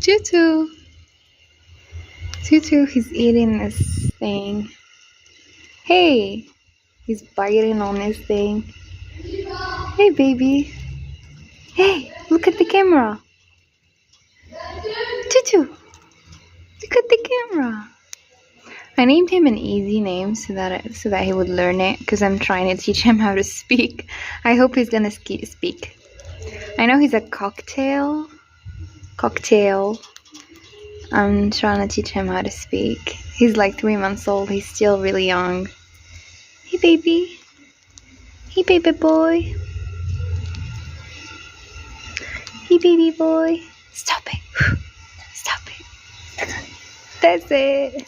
Tutu. Tutu, he's eating this thing. Hey, he's biting on this thing. Hey, baby. Hey, look at the camera. Tutu, look at the camera. I named him an easy name so that he would learn it, because I'm trying to teach him how to speak. I hope he's gonna speak. I know he's a cocktail. I'm trying to teach him how to speak. He's like 3 months old. He's still really young. Hey, baby. Hey, baby boy. Hey, baby boy. Stop it. Stop it. That's it.